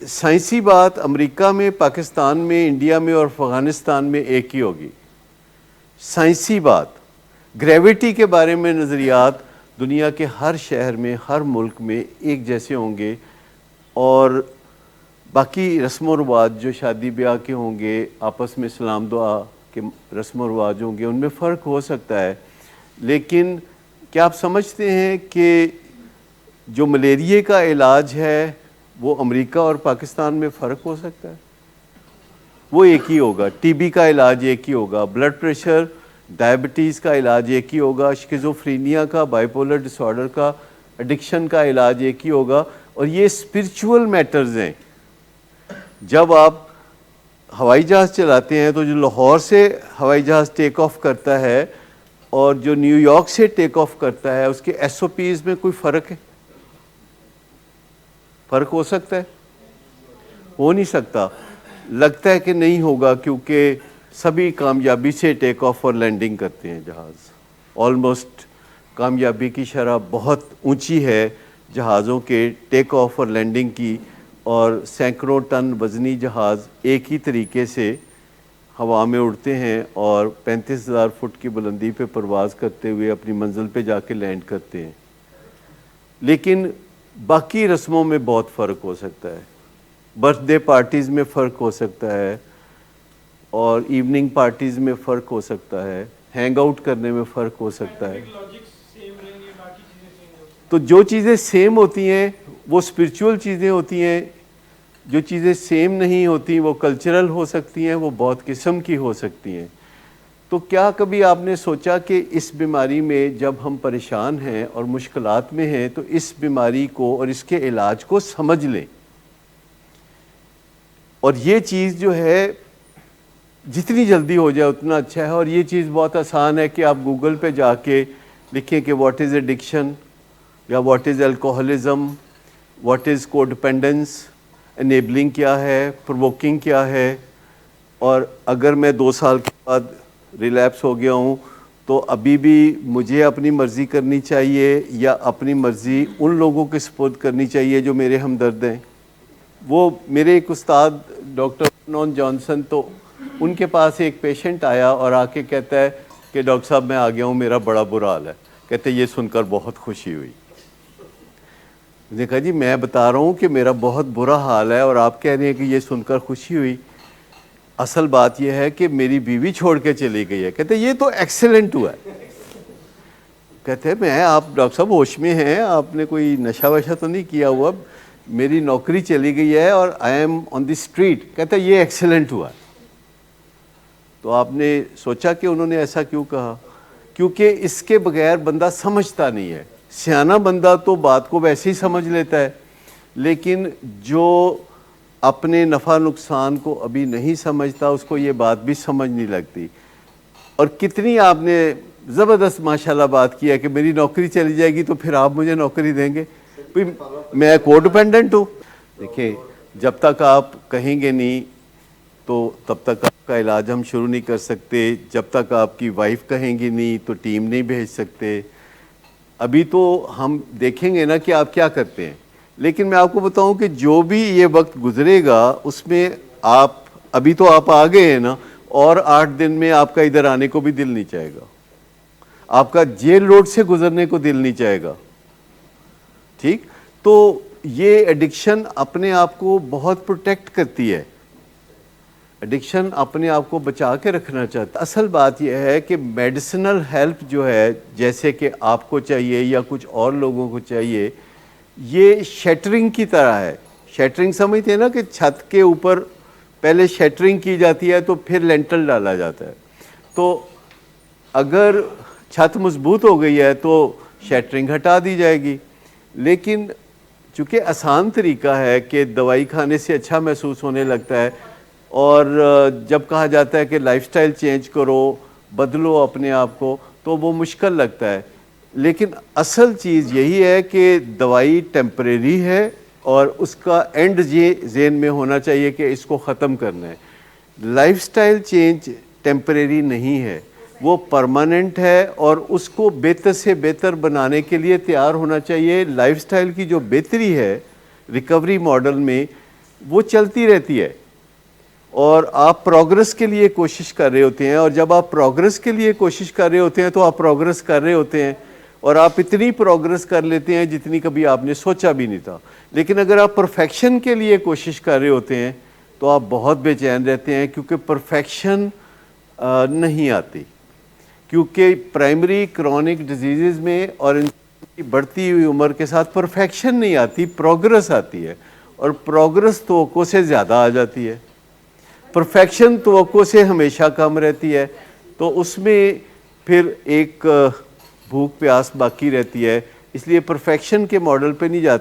سائنسی بات امریکہ میں، پاکستان میں، انڈیا میں اور افغانستان میں ایک ہی ہوگی. سائنسی بات، گریویٹی کے بارے میں نظریات دنیا کے ہر شہر میں، ہر ملک میں ایک جیسے ہوں گے، اور باقی رسم و رواج جو شادی بیاہ کے ہوں گے، آپس میں سلام دعا کے رسم و رواج ہوں گے، ان میں فرق ہو سکتا ہے. لیکن کیا آپ سمجھتے ہیں کہ جو ملیریا کا علاج ہے وہ امریکہ اور پاکستان میں فرق ہو سکتا ہے؟ وہ ایک ہی ہوگا. ٹی بی کا علاج ایک ہی ہوگا، بلڈ پریشر، ڈائبٹیز کا علاج ایک ہی ہوگا، شکیزوفرینیا کا، بائیپولر ڈس آرڈر کا، ایڈکشن کا علاج ایک ہی ہوگا. اور یہ اسپرچول میٹرز ہیں. جب آپ ہوائی جہاز چلاتے ہیں تو جو لاہور سے ہوائی جہاز ٹیک آف کرتا ہے اور جو نیو یارک سے ٹیک آف کرتا ہے، اس کے ایس او پیز میں کوئی فرق ہے؟ فرق ہو سکتا ہے؟ ہو نہیں سکتا. لگتا ہے کہ نہیں ہوگا، کیونکہ سبھی کامیابی سے ٹیک آف اور لینڈنگ کرتے ہیں جہاز. آلموسٹ کامیابی کی شرح بہت اونچی ہے جہازوں کے ٹیک آف اور لینڈنگ کی، اور سینکڑوں ٹن وزنی جہاز ایک ہی طریقے سے ہوا میں اڑتے ہیں اور 35,000 فٹ کی بلندی پہ پرواز کرتے ہوئے اپنی منزل پہ جا کے لینڈ کرتے ہیں. لیکن باقی رسموں میں بہت فرق ہو سکتا ہے. برتھ ڈے پارٹیز میں فرق ہو سکتا ہے، اور ایوننگ پارٹیز میں فرق ہو سکتا ہے، ہینگ آؤٹ کرنے میں فرق ہو سکتا ہے. تو جو چیزیں سیم ہوتی ہیں وہ اسپرچول چیزیں ہوتی ہیں، جو چیزیں سیم نہیں ہوتی وہ کلچرل ہو سکتی ہیں، وہ بہت قسم کی ہو سکتی ہیں. تو کیا کبھی آپ نے سوچا کہ اس بیماری میں جب ہم پریشان ہیں اور مشکلات میں ہیں تو اس بیماری کو اور اس کے علاج کو سمجھ لیں؟ اور یہ چیز جو ہے جتنی جلدی ہو جائے اتنا اچھا ہے. اور یہ چیز بہت آسان ہے کہ آپ گوگل پہ جا کے لکھیں کہ واٹ از ایڈکشن، یا what is alcoholism, what is کو ڈپینڈنس، انیبلنگ کیا ہے، پرووکنگ کیا ہے. اور اگر میں 2 سال کے بعد ریلیپس ہو گیا ہوں تو ابھی بھی مجھے اپنی مرضی کرنی چاہیے یا اپنی مرضی ان لوگوں کے سپرد کرنی چاہیے جو میرے ہمدرد ہیں؟ وہ میرے ایک استاد ڈاکٹر نون جانسن، تو ان کے پاس ایک پیشنٹ آیا اور آ کے کہتا ہے کہ ڈاکٹر صاحب میں آ گیا ہوں، میرا بڑا برا حال ہے. کہتے یہ سن کر بہت خوشی ہوئی. میں نے کہا جی میں بتا رہا ہوں کہ میرا بہت برا حال ہے اور آپ کہہ رہے ہیں کہ یہ سن کر خوشی ہوئی. اصل بات یہ ہے کہ میری بیوی چھوڑ کے چلی گئی ہے. کہتے یہ تو ایکسیلنٹ ہوا ہے. کہتے میں آپ ڈاکٹر صاحب ہوش میں ہیں، آپ نے کوئی نشہ وشہ تو نہیں کیا ہوا؟ میری نوکری چلی گئی ہے اور I am on the street. کہتا یہ ایکسیلنٹ ہوا. تو آپ نے سوچا کہ انہوں نے ایسا کیوں کہا؟ کیونکہ اس کے بغیر بندہ سمجھتا نہیں ہے. سیانا بندہ تو بات کو ویسے ہی سمجھ لیتا ہے، لیکن جو اپنے نفع نقصان کو ابھی نہیں سمجھتا اس کو یہ بات بھی سمجھ نہیں لگتی. اور کتنی آپ نے زبردست ماشاءاللہ بات کی ہے کہ میری نوکری چلی جائے گی تو پھر آپ مجھے نوکری دیں گے. میں کو ڈیپینڈنٹ ہوں. دیکھیں جب تک آپ کہیں گے نہیں تو تب تک آپ کا علاج ہم شروع نہیں کر سکتے. جب تک آپ کی وائف کہیں گی نہیں تو ٹیم نہیں بھیج سکتے. ابھی تو ہم دیکھیں گے نا کہ آپ کیا کرتے ہیں. لیکن میں آپ کو بتاؤں کہ جو بھی یہ وقت گزرے گا اس میں آپ ابھی تو آپ آ گئے ہیں نا، اور 8 دن میں آپ کا ادھر آنے کو بھی دل نہیں چاہے گا. آپ کا جیل روڈ سے گزرنے کو دل نہیں چاہے گا. ٹھیک؟ تو یہ ایڈکشن اپنے آپ کو بہت پروٹیکٹ کرتی ہے. ایڈکشن اپنے آپ کو بچا کے رکھنا چاہتا. اصل بات یہ ہے کہ میڈیسنل ہیلپ جو ہے، جیسے کہ آپ کو چاہیے یا کچھ اور لوگوں کو چاہیے، یہ شیٹرنگ کی طرح ہے. شیٹرنگ سمجھتے ہیں نا کہ چھت کے اوپر پہلے شیٹرنگ کی جاتی ہے تو پھر لینٹل ڈالا جاتا ہے. تو اگر چھت مضبوط ہو گئی ہے تو شیٹرنگ ہٹا دی جائے گی. لیکن چونکہ آسان طریقہ ہے کہ دوائی کھانے سے اچھا محسوس ہونے لگتا ہے، اور جب کہا جاتا ہے کہ لائف سٹائل چینج کرو، بدلو اپنے آپ کو، تو وہ مشکل لگتا ہے. لیکن اصل چیز یہی ہے کہ دوائی ٹیمپریری ہے اور اس کا اینڈ یہ ذہن میں ہونا چاہیے کہ اس کو ختم کرنا ہے. لائف سٹائل چینج ٹیمپریری نہیں ہے، وہ پرماننٹ ہے، اور اس کو بہتر سے بہتر بنانے کے لیے تیار ہونا چاہیے. لائف سٹائل کی جو بہتری ہے ریکوری ماڈل میں، وہ چلتی رہتی ہے اور آپ پروگرس کے لیے کوشش کر رہے ہوتے ہیں, اور جب آپ پروگرس کے لیے کوشش کر رہے ہوتے ہیں تو آپ پروگرس کر رہے ہوتے ہیں, اور آپ اتنی پروگرس کر لیتے ہیں جتنی کبھی آپ نے سوچا بھی نہیں تھا. لیکن اگر آپ پرفیکشن کے لیے کوشش کر رہے ہوتے ہیں تو آپ بہت بے چین رہتے ہیں, کیونکہ پرفیکشن نہیں آتی, کیونکہ پرائمری کرونک ڈیزیزز میں اور ان کی بڑھتی ہوئی عمر کے ساتھ پرفیکشن نہیں آتی, پروگرس آتی ہے, اور پروگرس توقع سے زیادہ آ جاتی ہے. پرفیکشن توقع سے ہمیشہ کم رہتی ہے, تو اس میں پھر ایک بھوک پیاس باقی رہتی ہے. اس لیے پرفیکشن کے ماڈل پہ نہیں جاتے.